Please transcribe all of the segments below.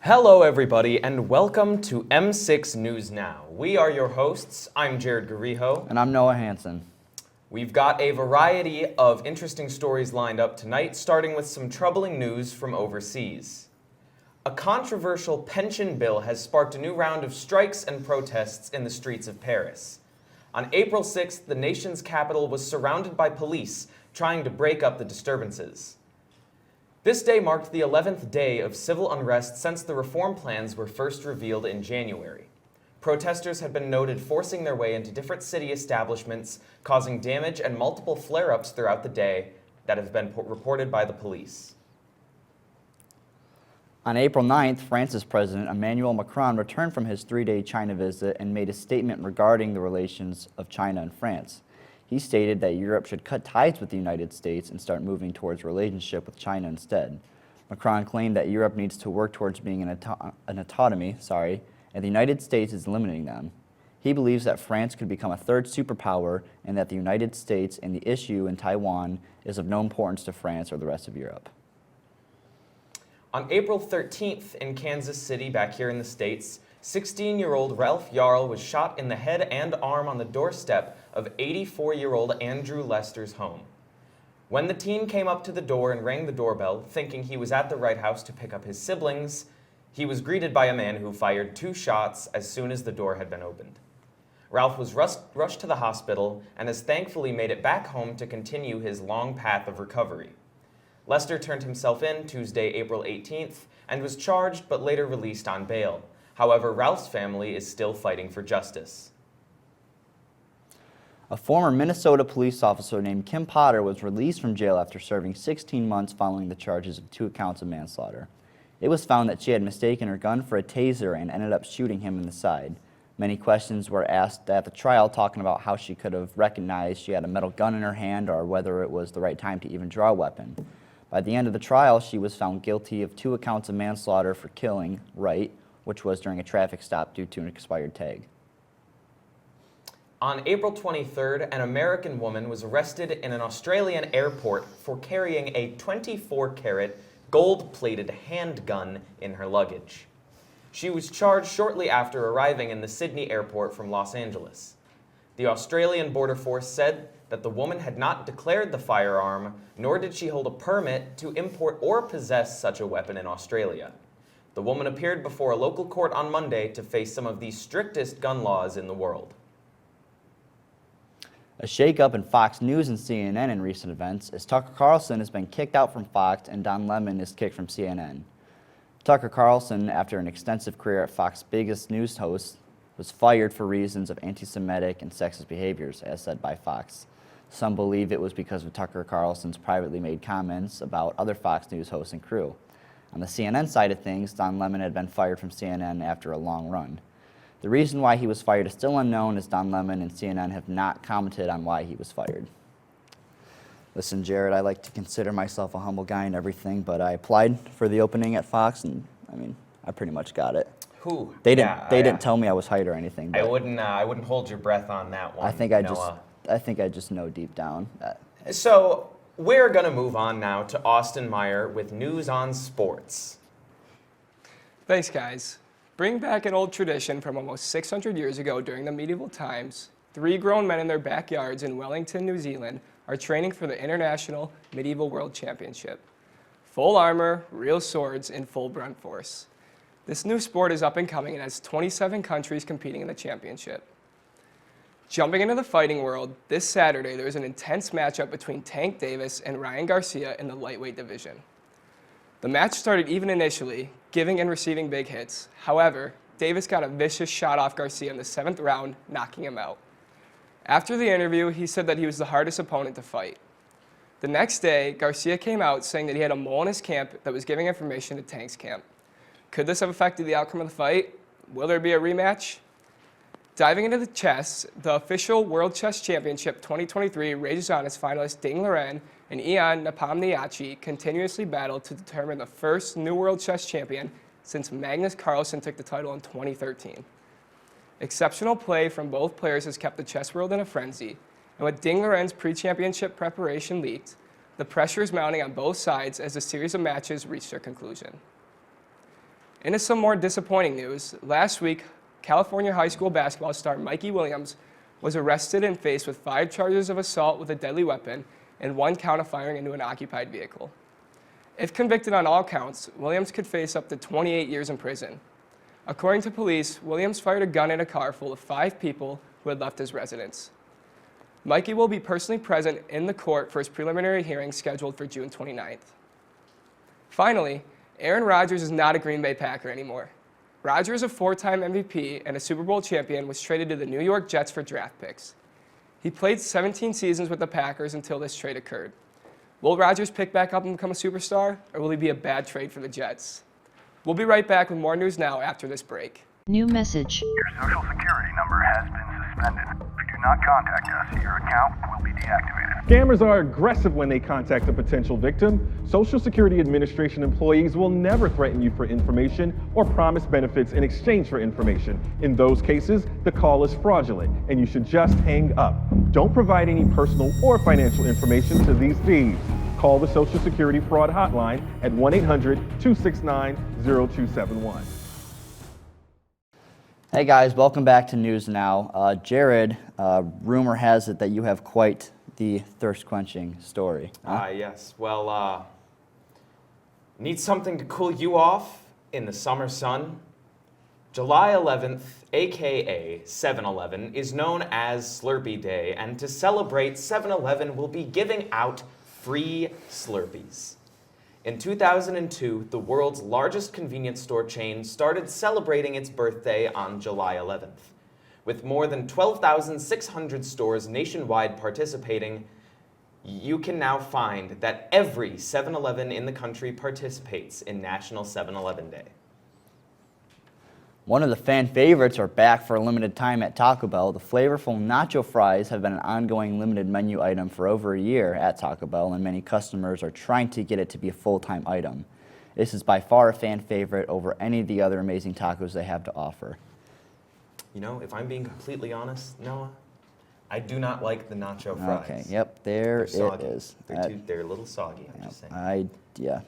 Hello everybody and welcome to M6 News Now. We are your hosts. I'm Jared Garijo. And I'm Noah Hansen. We've got a variety of interesting stories lined up tonight, starting with some troubling news from overseas. A controversial pension bill has sparked a new round of strikes and protests in the streets of Paris. On April 6th, the nation's capital was surrounded by police trying to break up the disturbances. This day marked the 11th day of civil unrest since the reform plans were first revealed in January. Protesters have been noted forcing their way into different city establishments, causing damage and multiple flare-ups throughout the day that have been reported by the police. On April 9th, France's President Emmanuel Macron returned from his three-day China visit and made a statement regarding the relations of China and France. He stated that Europe should cut ties with the United States and start moving towards a relationship with China instead. Macron claimed that Europe needs to work towards being an autonomy, and the United States is limiting them. He believes that France could become a third superpower and that the United States and the issue in Taiwan is of no importance to France or the rest of Europe. On April 13th in Kansas City, back here in the States, 16-year-old Ralph Yarl was shot in the head and arm on the doorstep of 84-year-old Andrew Lester's home. When the teen came up to the door and rang the doorbell, thinking he was at the right house to pick up his siblings, he was greeted by a man who fired 2 shots as soon as the door had been opened. Ralph was rushed to the hospital and has thankfully made it back home to continue his long path of recovery. Lester turned himself in Tuesday, April 18th, and was charged but later released on bail. However, Ralph's family is still fighting for justice. A former Minnesota police officer named Kim Potter was released from jail after serving 16 months following the charges of 2 counts of manslaughter. It was found that she had mistaken her gun for a taser and ended up shooting him in the side. Many questions were asked at the trial, talking about how she could have recognized she had a metal gun in her hand or whether it was the right time to even draw a weapon. By the end of the trial, she was found guilty of 2 counts of manslaughter for killing Wright, which was during a traffic stop due to an expired tag. On April 23rd, an American woman was arrested in an Australian airport for carrying a 24-carat gold-plated handgun in her luggage. She was charged shortly after arriving in the Sydney airport from Los Angeles. The Australian Border Force said that the woman had not declared the firearm, nor did she hold a permit to import or possess such a weapon in Australia. The woman appeared before a local court on Monday to face some of the strictest gun laws in the world. A shakeup in Fox News and CNN in recent events as Tucker Carlson has been kicked out from Fox and Don Lemon is kicked from CNN. Tucker Carlson, after an extensive career at Fox's biggest news host, was fired for reasons of anti-Semitic and sexist behaviors, as said by Fox. Some believe it was because of Tucker Carlson's privately made comments about other Fox News hosts and crew. On the CNN side of things, Don Lemon had been fired from CNN after a long run. The reason why he was fired is still unknown, as Don Lemon and CNN have not commented on why he was fired. Listen, Jared, I like to consider myself a humble guy and everything, but I applied for the opening at Fox, and I pretty much got it. They didn't tell me I was hired or anything. I wouldn't hold your breath on that one. I think I just know deep down. So we're gonna move on now to Austin Meyer with news on sports. Thanks, guys. Bring back an old tradition from almost 600 years ago during the medieval times. 3 grown men in their backyards in Wellington, New Zealand, are training for the International Medieval World Championship. Full armor, real swords, and full brunt force. This new sport is up and coming and has 27 countries competing in the championship. Jumping into the fighting world, this Saturday there was an intense matchup between Tank Davis and Ryan Garcia in the lightweight division. The match started even initially, giving and receiving big hits. However, Davis got a vicious shot off Garcia in the 7th round, knocking him out. After the interview, he said that he was the hardest opponent to fight. The next day, Garcia came out saying that he had a mole in his camp that was giving information to Tank's camp. Could this have affected the outcome of the fight? Will there be a rematch? Diving into the chess, the official World Chess Championship 2023 rages on as finalists Ding Liren and Ian Nepomniachtchi continuously battle to determine the first new World Chess Champion since Magnus Carlsen took the title in 2013. Exceptional play from both players has kept the chess world in a frenzy, and with Ding Liren's pre-championship preparation leaked, the pressure is mounting on both sides as the series of matches reach their conclusion. Into some more disappointing news, last week, California high school basketball star Mikey Williams was arrested and faced with 5 charges of assault with a deadly weapon and 1 count of firing into an occupied vehicle. If convicted on all counts, Williams could face up to 28 years in prison. According to police, Williams fired a gun at a car full of 5 people who had left his residence. Mikey will be personally present in the court for his preliminary hearing scheduled for June 29th. Finally, Aaron Rodgers is not a Green Bay Packer anymore. Rodgers, a 4-time MVP and a Super Bowl champion, was traded to the New York Jets for draft picks. He played 17 seasons with the Packers until this trade occurred. Will Rodgers pick back up and become a superstar, or will he be a bad trade for the Jets? We'll be right back with more news now after this break. New message. Your Social Security number has been suspended. If you do not contact us, your account will be deactivated. Scammers are aggressive when they contact a potential victim. Social Security Administration employees will never threaten you for information or promise benefits in exchange for information. In those cases, the call is fraudulent and you should just hang up. Don't provide any personal or financial information to these thieves. Call the Social Security Fraud Hotline at 1-800-269-0271. Hey guys, welcome back to News Now. Jared, rumor has it that you have quite the thirst-quenching story. Yes. Well, need something to cool you off in the summer sun? July 11th, aka 7-Eleven, is known as Slurpee Day, and to celebrate, 7-Eleven will be giving out free Slurpees. In 2002, the world's largest convenience store chain started celebrating its birthday on July 11th. With more than 12,600 stores nationwide participating, you can now find that every 7-Eleven in the country participates in National 7-Eleven Day. One of the fan favorites are back for a limited time at Taco Bell. The flavorful nacho fries have been an ongoing limited menu item for over a year at Taco Bell, and many customers are trying to get it to be a full-time item. This is by far a fan favorite over any of the other amazing tacos they have to offer. You know, if I'm being completely honest, Noah, I do not like the nacho fries. Okay, yep, there it Soggy. is. They're a little soggy, I'm just saying. Yeah.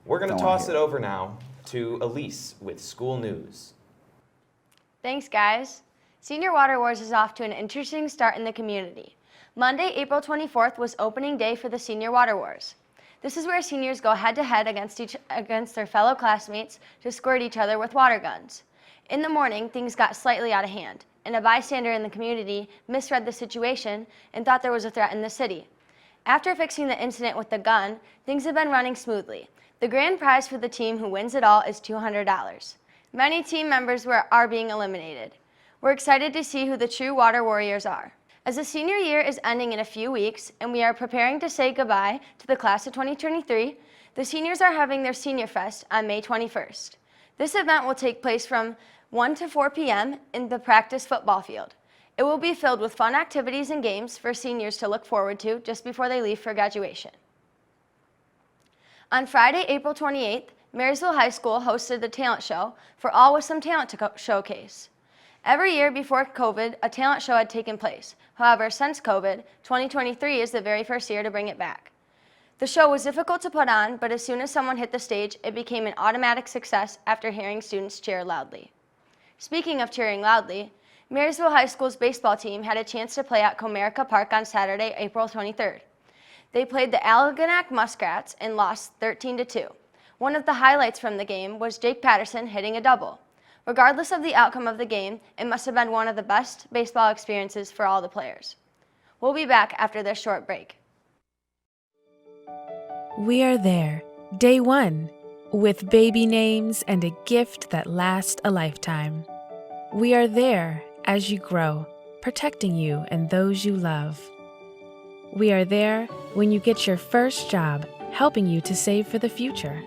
We're going to Don't wanna toss hear it over now to Elise with school news. Thanks, guys. Senior Water Wars is off to an interesting start in the community. Monday, April 24th was opening day for the Senior Water Wars. This is where seniors go head-to-head against their fellow classmates to squirt each other with water guns. In the morning, things got slightly out of hand, and a bystander in the community misread the situation and thought there was a threat in the city. After fixing the incident with the gun, things have been running smoothly. The grand prize for the team who wins it all is $200. Many team members are being eliminated. We're excited to see who the true water warriors are. As the senior year is ending in a few weeks and we are preparing to say goodbye to the class of 2023, the seniors are having their Senior Fest on May 21st. This event will take place from 1 to 4 p.m. in the practice football field. It will be filled with fun activities and games for seniors to look forward to just before they leave for graduation. On Friday, April 28th, Marysville High School hosted the talent show for all with some talent to showcase. Every year before COVID, a talent show had taken place. However, since COVID, 2023 is the very first year to bring it back. The show was difficult to put on, but as soon as someone hit the stage, it became an automatic success after hearing students cheer loudly. Speaking of cheering loudly, Marysville High School's baseball team had a chance to play at Comerica Park on Saturday, April 23rd. They played the Algonac Muskrats and lost 13-2. One of the highlights from the game was Jake Patterson hitting a double. Regardless of the outcome of the game, it must have been one of the best baseball experiences for all the players. We'll be back after this short break. We are there, day one, with baby names and a gift that lasts a lifetime. We are there as you grow, protecting you and those you love. We are there when you get your first job, helping you to save for the future.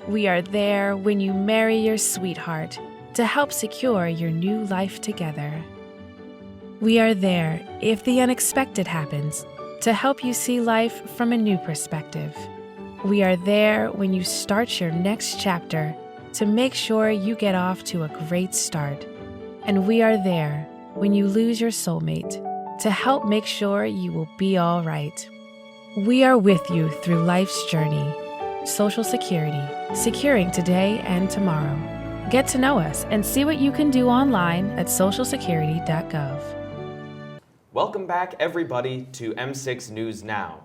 We are there when you marry your sweetheart to help secure your new life together. We are there if the unexpected happens to help you see life from a new perspective. We are there when you start your next chapter to make sure you get off to a great start. And we are there when you lose your soulmate to help make sure you will be all right. We are with you through life's journey, Social Security, securing today and tomorrow. Get to know us and see what you can do online at socialsecurity.gov. Welcome back, everybody, to M6 News Now.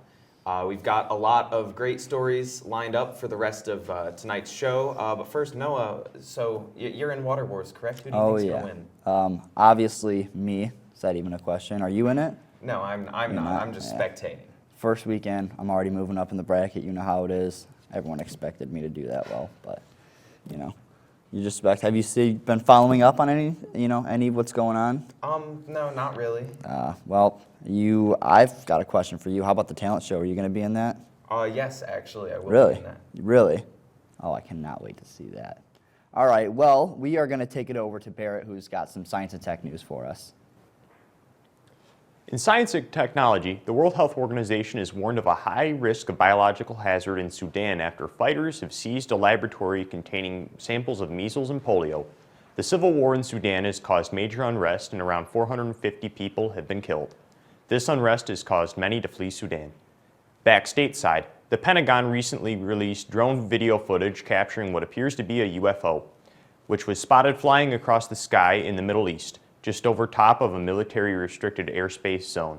We've got a lot of great stories lined up for the rest of tonight's show. But first, Noah, so you're in Water Wars, correct? Who do you think's going to win? Obviously me. Is that even a question? Are you in it? No, I'm not. I'm just spectating. First weekend, I'm already moving up in the bracket. You know how it is. Everyone expected me to do that well, but you know, you just expect. Have you been following up on any what's going on? No, not really. Well, I've got a question for you. How about the talent show? Are you going to be in that? Yes, actually, I will Really? be in that. Really? Oh, I cannot wait to see that. All right, well, we are going to take it over to Barrett, who's got some science and tech news for us. In science and technology, the World Health Organization has warned of a high risk of biological hazard in Sudan after fighters have seized a laboratory containing samples of measles and polio. The civil war in Sudan has caused major unrest and around 450 people have been killed. This unrest has caused many to flee Sudan. Back stateside, the Pentagon recently released drone video footage capturing what appears to be a UFO, which was spotted flying across the sky in the Middle East, just over top of a military-restricted airspace zone.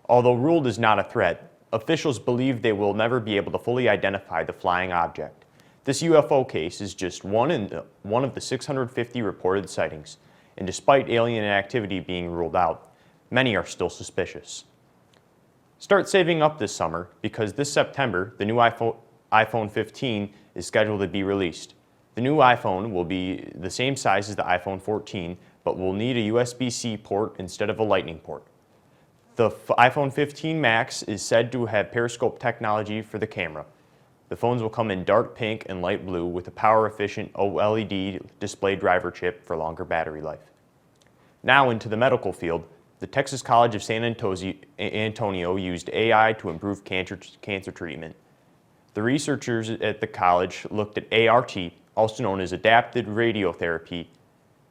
Although ruled as not a threat, officials believe they will never be able to fully identify the flying object. This UFO case is just one of the 650 reported sightings, and despite alien activity being ruled out, many are still suspicious. Start saving up this summer because this September, the new iPhone 15 is scheduled to be released. The new iPhone will be the same size as the iPhone 14, but will need a USB-C port instead of a Lightning port. The iPhone 15 Max is said to have periscope technology for the camera. The phones will come in dark pink and light blue with a power-efficient OLED display driver chip for longer battery life. Now into the medical field, the Texas College of San Antonio used AI to improve cancer treatment. The researchers at the college looked at ART, also known as adaptive radiotherapy.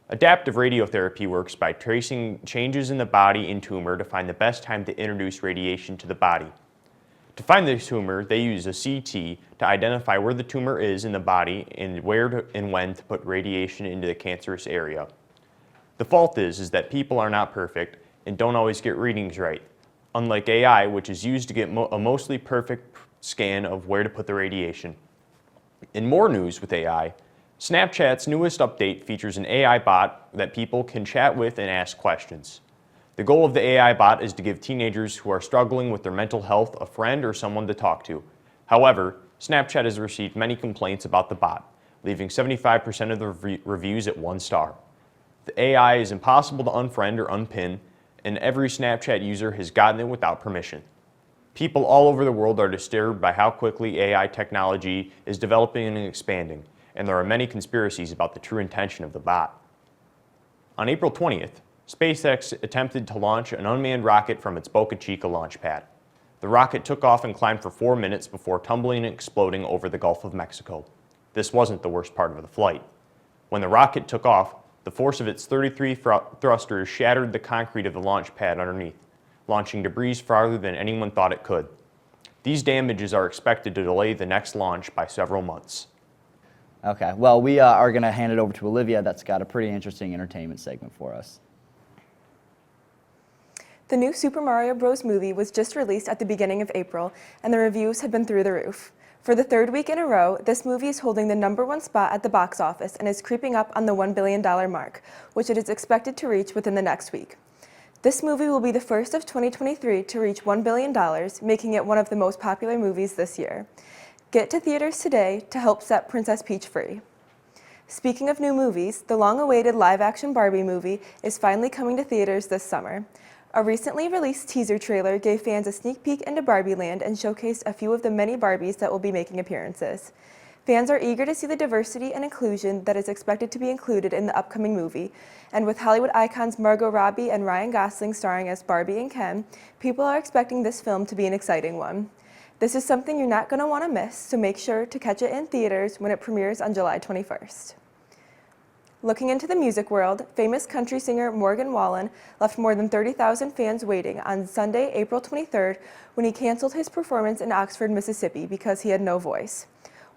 Adaptive radiotherapy works by tracing changes in the body and tumor to find the best time to introduce radiation to the body. To find the tumor, they use a CT to identify where the tumor is in the body and where and when to put radiation into the cancerous area. The fault is that people are not perfect and don't always get readings right, unlike AI, which is used to get a mostly perfect scan of where to put the radiation. In more news with AI, Snapchat's newest update features an AI bot that people can chat with and ask questions. The goal of the AI bot is to give teenagers who are struggling with their mental health a friend or someone to talk to. However, Snapchat has received many complaints about the bot, leaving 75% of the reviews at 1 star. The AI is impossible to unfriend or unpin, and every Snapchat user has gotten it without permission. People all over the world are disturbed by how quickly AI technology is developing and expanding, and there are many conspiracies about the true intention of the bot. On April 20th, SpaceX attempted to launch an unmanned rocket from its Boca Chica launch pad. The rocket took off and climbed for 4 minutes before tumbling and exploding over the Gulf of Mexico. This wasn't the worst part of the flight. When the rocket took off, the force of its 33 thrusters shattered the concrete of the launch pad underneath, launching debris farther than anyone thought it could. These damages are expected to delay the next launch by several months. Okay, well, we are going to hand it over to Olivia that's got a pretty interesting entertainment segment for us. The new Super Mario Bros. Movie was just released at the beginning of April, and the reviews have been through the roof. For the 3rd week in a row, this movie is holding the #1 spot at the box office and is creeping up on the $1 billion mark, which it is expected to reach within the next week. This movie will be the first of 2023 to reach $1 billion, making it one of the most popular movies this year. Get to theaters today to help set Princess Peach free. Speaking of new movies, the long-awaited live-action Barbie movie is finally coming to theaters this summer. A recently released teaser trailer gave fans a sneak peek into Barbie Land and showcased a few of the many Barbies that will be making appearances. Fans are eager to see the diversity and inclusion that is expected to be included in the upcoming movie, and with Hollywood icons Margot Robbie and Ryan Gosling starring as Barbie and Ken, people are expecting this film to be an exciting one. This is something you're not going to want to miss, so make sure to catch it in theaters when it premieres on July 21st. Looking into the music world, famous country singer Morgan Wallen left more than 30,000 fans waiting on Sunday, April 23rd, when he canceled his performance in Oxford, Mississippi because he had no voice.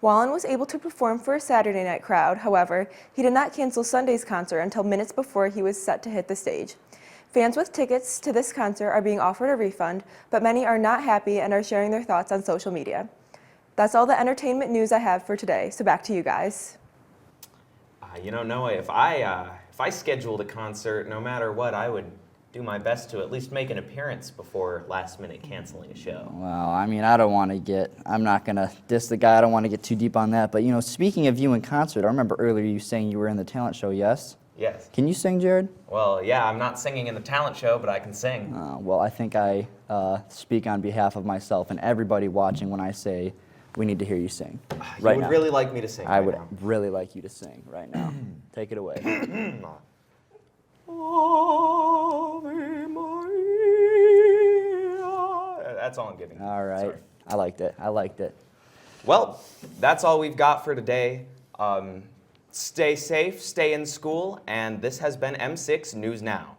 Wallen was able to perform for a Saturday night crowd. However, he did not cancel Sunday's concert until minutes before he was set to hit the stage. Fans with tickets to this concert are being offered a refund, but many are not happy and are sharing their thoughts on social media. That's all the entertainment news I have for today, so back to you guys. You know, Noah, if I scheduled a concert, no matter what, I would do my best to at least make an appearance before last minute canceling a show. Well, I mean, I'm not going to diss the guy. I don't want to get too deep on that. But, you know, speaking of you in concert, I remember earlier you saying you were in the talent show, yes? Yes. Can you sing, Jared? Well, yeah, I'm not singing in the talent show, but I can sing. Well, I think I speak on behalf of myself and everybody watching when I say we need to hear you sing right You would now. really like me to sing I right would now. really like you to sing right now. Take it away. Ave Maria. That's all I'm giving. All right. Sorry. I liked it. I liked it. Well, that's all we've got for today. Stay safe, stay in school, and this has been M6 News Now.